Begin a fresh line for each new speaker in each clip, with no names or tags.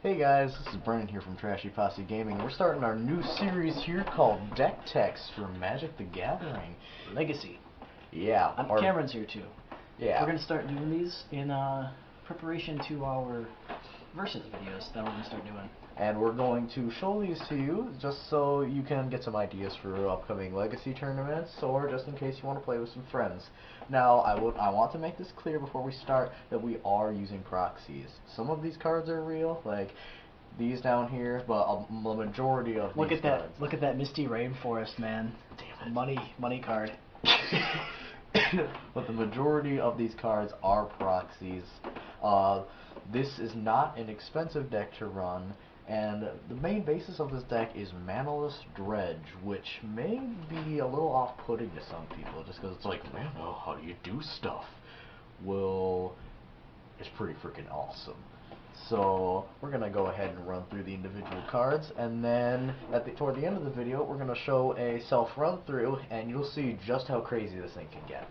Hey guys, this is Brennan here from Trashy Posse Gaming. We're starting our new series here called Deck Techs for Magic the Gathering
Legacy.
Yeah.
Cameron's here too.
Yeah.
We're going to start doing these in preparation to our Versus videos that we're going to start doing.
And we're going to show these to you just so you can get some ideas for upcoming Legacy tournaments, or just in case you want to play with some friends. Now, I want to make this clear before we start that we are using proxies. Some of these cards are real, like these down here, but the majority of
look
these
at that!
cards.
Look at that Misty Rainforest, man.
Damn it.
Money card.
But the majority of these cards are proxies. This is not an expensive deck to run, and the main basis of this deck is Manaless Dredge, which may be a little off-putting to some people, just because it's like, man, oh, how do you do stuff? Well, it's pretty freaking awesome. So we're going to go ahead and run through the individual cards, and then toward the end of the video we're going to show a self-run through, and you'll see just how crazy this thing can get.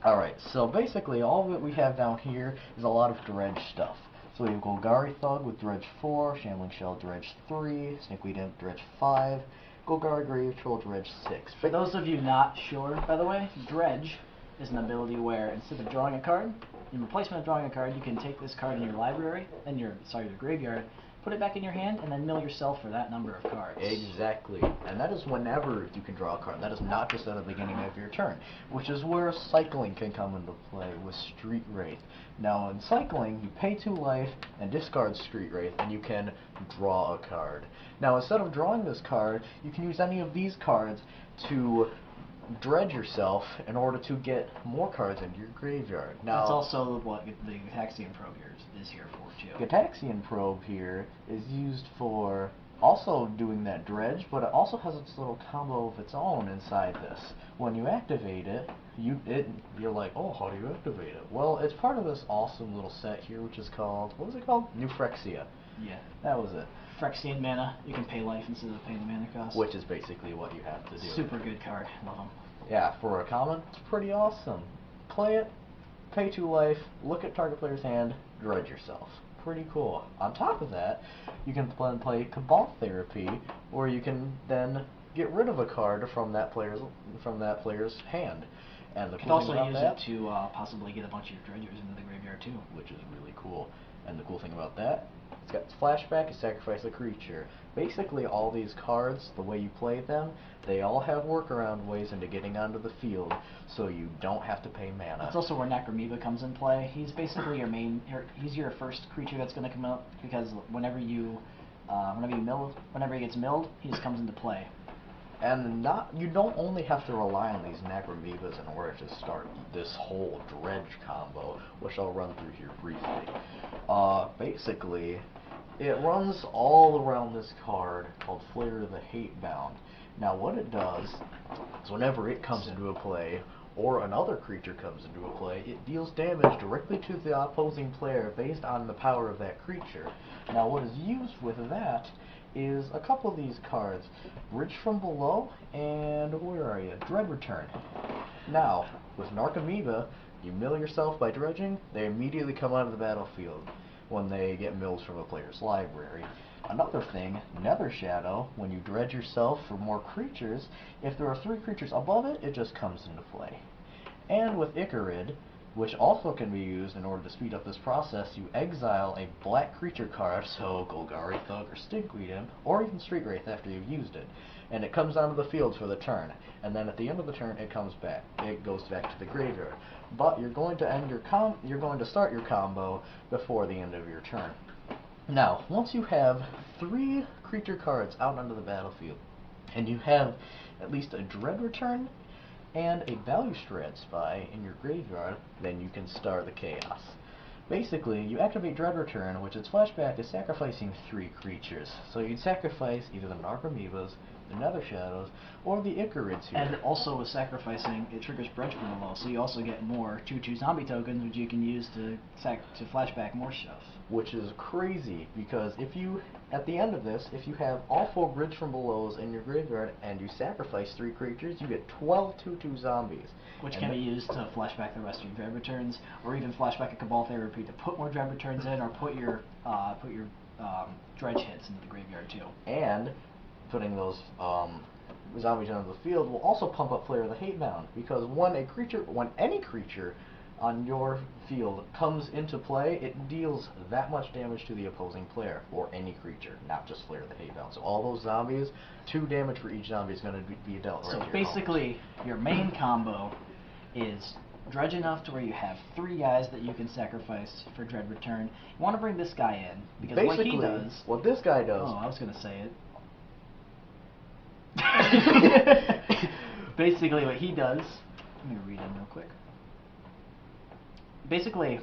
Alright, so basically all that we have down here is a lot of Dredge stuff. So we have Golgari Thug with Dredge 4, Shambling Shell Dredge 3, Snakeweed Imp Dredge 5, Golgari Grave Troll Dredge 6.
For those of you not sure, by the way, Dredge is an ability where instead of drawing a card, in replacement of drawing a card, you can take this card in your library, and your graveyard, put it back in your hand, and then mill yourself for that number of cards.
Exactly. And that is whenever you can draw a card. That is not just at the beginning of your turn, which is where cycling can come into play with Street Wraith. Now, in cycling, you pay 2 life and discard Street Wraith, and you can draw a card. Now, instead of drawing this card, you can use any of these cards to dredge yourself in order to get more cards into your graveyard. Now,
that's also what the Gataxian Probe here is here for too.
Gataxian Probe here is used for also doing that dredge, but it also has its little combo of its own inside this. When you activate it, you're like, oh, how do you activate it? Well, it's part of this awesome little set here, which is called, what was it called? New Phyrexia.
Yeah.
That was it.
Phyrexian mana, you can pay life instead of paying the mana cost.
Which is basically what you have to do.
Super good card. Love them.
Yeah, for a common, it's pretty awesome. Play it, pay 2 life, look at target player's hand, dredge yourself. Pretty cool. On top of that, you can play Cabal Therapy, where you can then get rid of a card from that player's hand. And the
you can
cool
also
thing about
use
that,
it to possibly get a bunch of your dredgers into the graveyard too,
which is really cool. And the cool thing about that, it's got flashback, you sacrifice a creature. Basically all these cards, the way you play them, they all have workaround ways into getting onto the field, so you don't have to pay mana.
That's also where Necromoeba comes in play. He's basically your main, he's your first creature that's going to come out, because whenever he gets milled, he just comes into play.
And you don't only have to rely on these Necromoebas in order to start this whole Dredge combo, which I'll run through here briefly. Basically, it runs all around this card called Flare the Hatebound. Now what it does is whenever it comes into a play, or another creature comes into a play, it deals damage directly to the opposing player based on the power of that creature. Now what is used with that is a couple of these cards, Bridge from Below, and where are you? Dread Return. Now, with Narcomoeba, you mill yourself by dredging, they immediately come out of the battlefield when they get milled from a player's library. Another thing, Nether Shadow, when you dredge yourself for more creatures, if there are 3 creatures above it, it just comes into play. And with Icarid, which also can be used in order to speed up this process, you exile a black creature card, so Golgari Thug or Snakeweed Imp, or even Street Wraith after you've used it, and it comes onto the field for the turn, and then at the end of the turn it comes back. It goes back to the graveyard. But you're going to start your combo before the end of your turn. Now, once you have 3 creature cards out onto the battlefield, and you have at least a Dread Return and a Balustrade Spy in your graveyard, then you can start the chaos. Basically, you activate Dread Return, which its flashback is sacrificing 3 creatures. So you'd sacrifice either the Narcomoebas, the Nether Shadows, or the Icarids here.
And also with sacrificing, it triggers Bridge from Below, so you also get more 2/2 zombie tokens, which you can use to flashback more stuff.
Which is crazy, because at the end of this, if you have all 4 Bridge from Belows in your graveyard and you sacrifice 3 creatures, you get 12 2/2 zombies.
Which can be used to flashback the rest of your Dread Returns, or even flashback a Cabal Therapy to put more Dread Returns in, or put your dredge hits into the graveyard too.
And putting those zombies onto the field will also pump up Flare of the Hatebound, because when any creature on your field comes into play, it deals that much damage to the opposing player, or any creature, not just Flare of the Hatebound. So all those zombies, 2 damage for each zombie is going to be dealt.
So
right
basically, your main combo is Dredge enough to where you have 3 guys that you can sacrifice for Dread Return. You want to bring this guy in, because
basically,
what he does...
what this guy does...
Oh, I was going to say it. Basically, what he does... Let me read him real quick. Basically,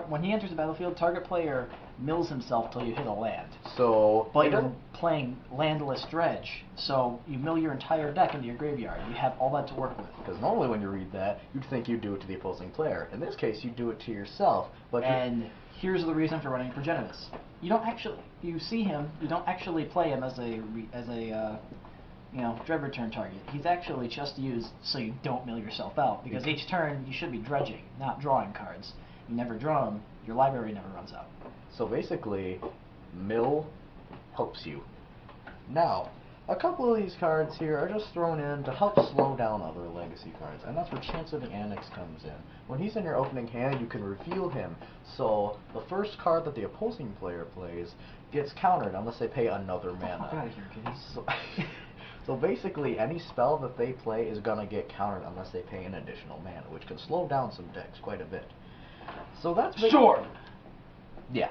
when he enters the battlefield, target player mills himself till you hit a land.
So...
But you're playing landless Dredge, so you mill your entire deck into your graveyard. You have all that to work with.
Because normally when you read that, you'd think you'd do it to the opposing player. In this case, you do it to yourself. But
and here's the reason for running Progenitus. You don't actually... You see him, you don't actually play him as a Dread Return target. He's actually just used so you don't mill yourself out, because each turn you should be dredging, not drawing cards. You never draw them, your library never runs out.
So basically, mill helps you. Now, a couple of these cards here are just thrown in to help slow down other legacy cards, and that's where Chance of the Annex comes in. When he's in your opening hand, you can reveal him, so the first card that the opposing player plays gets countered unless they pay another mana.
Get out of here, kids.
So basically, any spell that they play is going to get countered unless they pay an additional mana, which can slow down some decks quite a bit. So that's...
Sure!
Yeah.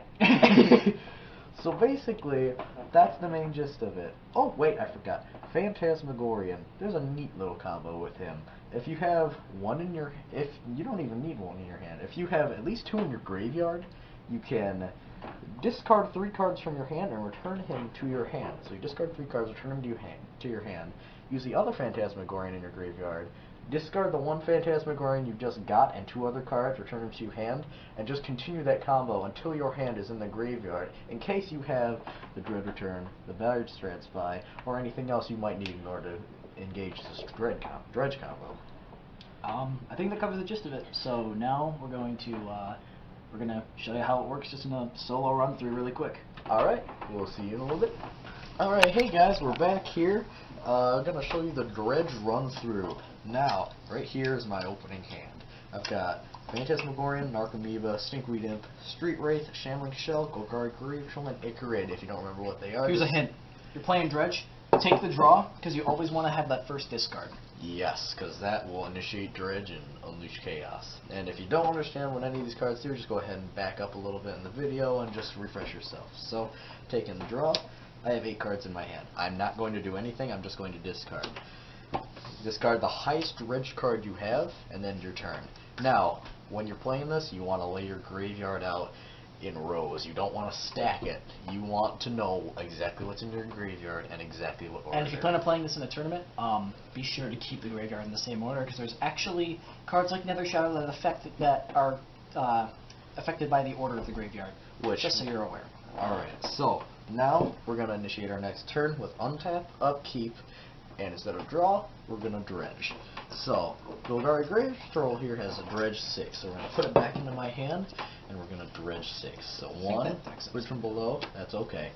So basically, that's the main gist of it. Oh, wait, I forgot. Phantasmagorian. There's a neat little combo with him. If you have one in your... you don't even need one in your hand. If you have at least 2 in your graveyard, you can discard 3 cards from your hand and return him to your hand. So you discard 3 cards, return him to your hand. Use the other Phantasmagorian in your graveyard. Discard the 1 Phantasmagorian you just got and 2 other cards, return them to your hand, and just continue that combo until your hand is in the graveyard, in case you have the Dread Return, the Valued Strand Spy, or anything else you might need in order to engage this Dredge combo.
I think that covers the gist of it. So now we're going to show you how it works just in a solo run through really quick.
Alright, we'll see you in a little bit. Alright, hey guys, we're back here. I'm going to show you the Dredge run through. Now, right here is my opening hand. I've got Phantasmagorian, Narcomoeba, Stinkweed Imp, Street Wraith, Shambling Shell, Golgari Greavetroll, and Icarid, if you don't remember what they are.
Here's a hint. You're playing Dredge, take the draw, because you always want to have that first discard.
Yes, because that will initiate Dredge and unleash chaos. And if you don't understand what any of these cards do, just go ahead and back up a little bit in the video and just refresh yourself. So, taking the draw, I have 8 cards in my hand. I'm not going to do anything, I'm just going to discard. Discard the highest Dredge card you have, and then your turn. Now, when you're playing this, you want to lay your graveyard out in rows. You don't want to stack it. You want to know exactly what's in your graveyard and exactly what order.
And if you plan on playing this in a tournament, be sure to keep the graveyard in the same order, because there's actually cards like Nether Shadow that are affected by the order of the graveyard. Just so you're aware.
Alright, so now we're going to initiate our next turn with untap, upkeep, and instead of draw, we're going to dredge. So, Golgari Greavetroll here has a dredge 6, so we're going to put it back into my hand, and we're going to dredge 6. So 1, switch from below, that's okay.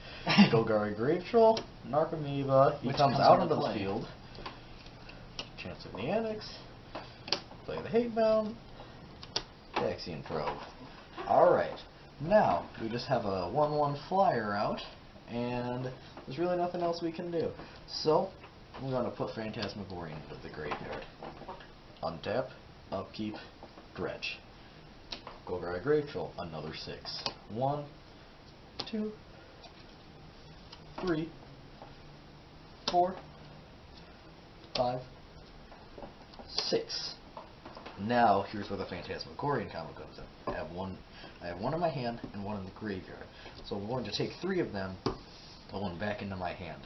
Golgari Greavetroll, Narcomoeba, he comes out onto the field. Chance of the Annex, play the Hatebound, Daxian Probe. Alright, now we just have a 1/1 flyer out, and there's really nothing else we can do. So, we're going to put Phantasmagorian into the graveyard. Untap, upkeep, dredge. Golgari Greavetroll, another 6. 1, 2, 3, 4, 5, 6. Now, here's where the Phantasmagorian combo comes in. I have one in my hand and 1 in the graveyard. So I'm going to take 3 of them, put 1 back into my hand.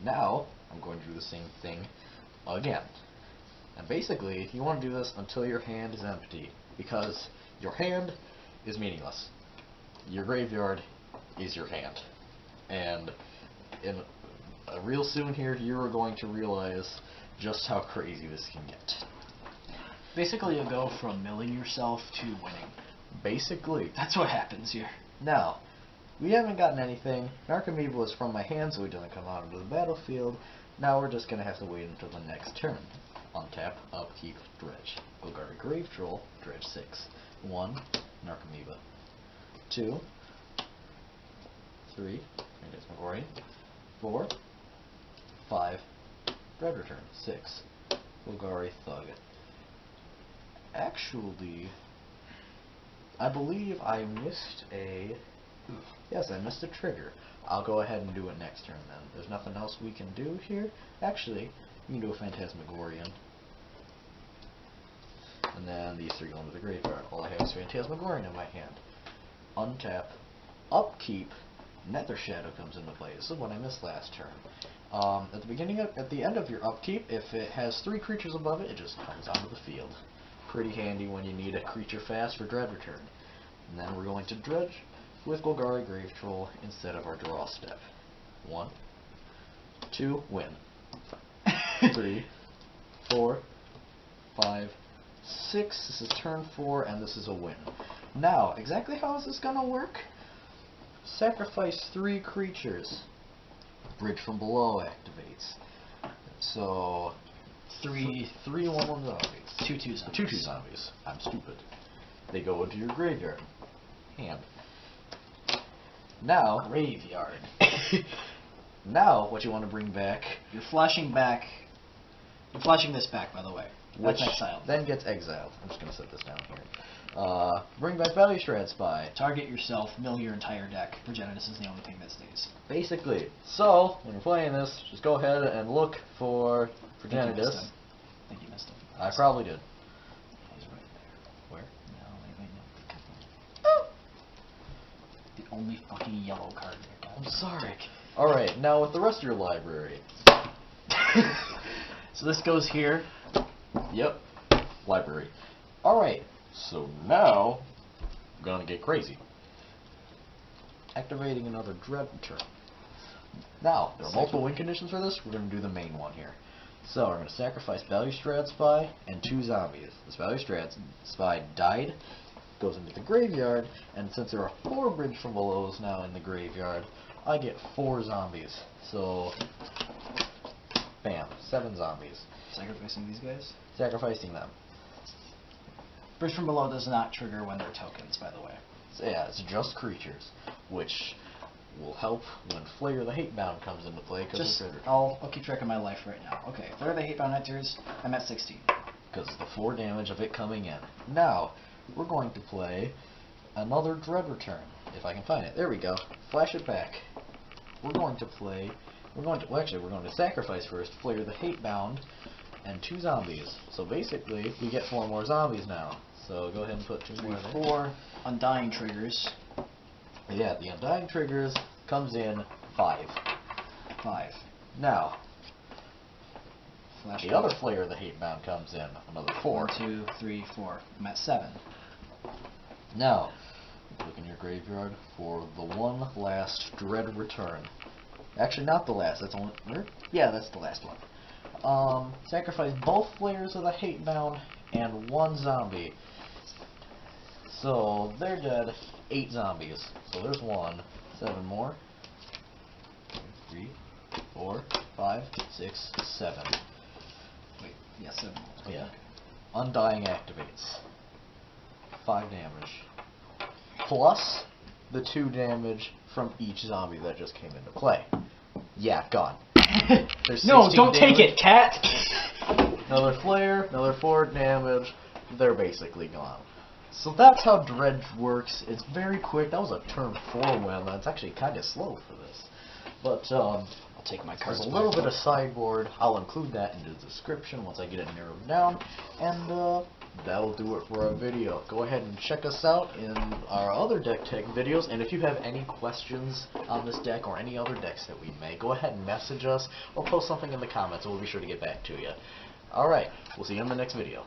Now, I'm going to do the same thing again. And basically, you want to do this until your hand is empty, because your hand is meaningless. Your graveyard is your hand. And real soon here, you are going to realize just how crazy this can get.
Basically, you'll go from milling yourself to winning.
Basically.
That's what happens here.
Now, we haven't gotten anything. Narcomoeba is from my hand, so he doesn't come out into the battlefield. Now we're just going to have to wait until the next turn. Untap, upkeep, dredge. Golgari Grave Troll, dredge 6. 1, Narcomoeba. 2, 3, Phantasmagoria. 4, 5, Dread Return. 6, Golgari Thug. Actually, I believe I missed a... Yes, I missed a trigger. I'll go ahead and do it next turn then. There's nothing else we can do here. Actually, we can do a Phantasmagorian. And then these three go into the graveyard. All I have is Phantasmagorian in my hand. Untap, upkeep, Nether Shadow comes into play. This is what I missed last turn. At the end of your upkeep, if it has 3 creatures above it, it just comes onto the field. Pretty handy when you need a creature fast for Dread Return. And then we're going to dredge with Golgari Grave Troll instead of our draw step. 1, 2, win. 3, 4, 5, 6. This is turn 4, and this is a win. Now, exactly how is this gonna work? Sacrifice 3 creatures. Bridge from Below activates. So 3 1/1 zombies.
2/2 zombies.
2/2 zombies. I'm stupid. They go into your graveyard. Hand. Now
Graveyard.
now what you want to bring back,
You're flashing back. You're flashing this back, by the way.
which
That's exiled.
then gets exiled. I'm just gonna set this down here. Bring back Balustrade Spy.
Target yourself, mill your entire deck. Progenitus is the only thing that stays.
Basically. So when you're playing this, just go ahead and look for Progenitus.
I think you missed him.
I probably did.
He's right there.
Where?
No, wait, no. The only fucking yellow card there.
I'm sorry. Alright, now with the rest of your library.
So this goes here.
Yep. Library. Alright, so now I'm gonna get crazy. Activating another Dread Return. Now, there are multiple win conditions for this. We're gonna do the main one here. So we're gonna sacrifice Balustrade Spy and 2 zombies. This Balustrade Spy died, goes into the graveyard, and since there are 4 Bridge from Belows now in the graveyard, I get 4 zombies. So bam, 7 zombies.
Sacrificing these guys.
Sacrificing them.
Bridge from Below does not trigger when they're tokens, by the way.
So yeah, it's just creatures, which will help when Flayer the Hatebound comes into play.
Just, I'll keep track of my life right now. Okay, Flayer the Hatebound enters. I'm at 16.
Because the 4 damage of it coming in. Now, we're going to play another Dread Return, if I can find it. There we go. Flash it back. We're going to play... we're going to sacrifice first Flayer the Hatebound and 2 zombies. So basically, we get 4 more zombies now. So go ahead and put 2 more in.
4 Undying triggers.
Yeah, the Undying triggers comes in 5.
5.
Now,
Flash
the
back.
other Flayer the Hatebound comes in, another 4.
1, 2, 3, 4. I'm at 7.
Now, look in your graveyard for the one last Dread Return. Actually, not the last. That's only... yeah, that's the last one. Sacrifice both Flayers of the Hatebound and 1 zombie. So, they're dead. 8 zombies. So there's 1. 7 more. 3, 4, 5, 6, 7.
Wait, yeah, 7.
Yeah. Undying activates. 5 damage. Plus the 2 damage from each zombie that just came into play. Yeah, gone. There's
No,
16
don't take
damage.
it, cat!
Another flare, another 4 damage. They're basically gone. So that's how Dredge works. It's very quick. That was a turn 4 win. That's actually kind of slow for this. But
I'll take my cards.
there's a little bit of sideboard. I'll include that in the description once I get it narrowed down. And that'll do it for our video. Go ahead and check us out in our other deck tech videos. And if you have any questions on this deck or any other decks that we make, go ahead and message us or post something in the comments and we'll be sure to get back to you. Alright, we'll see you in the next video.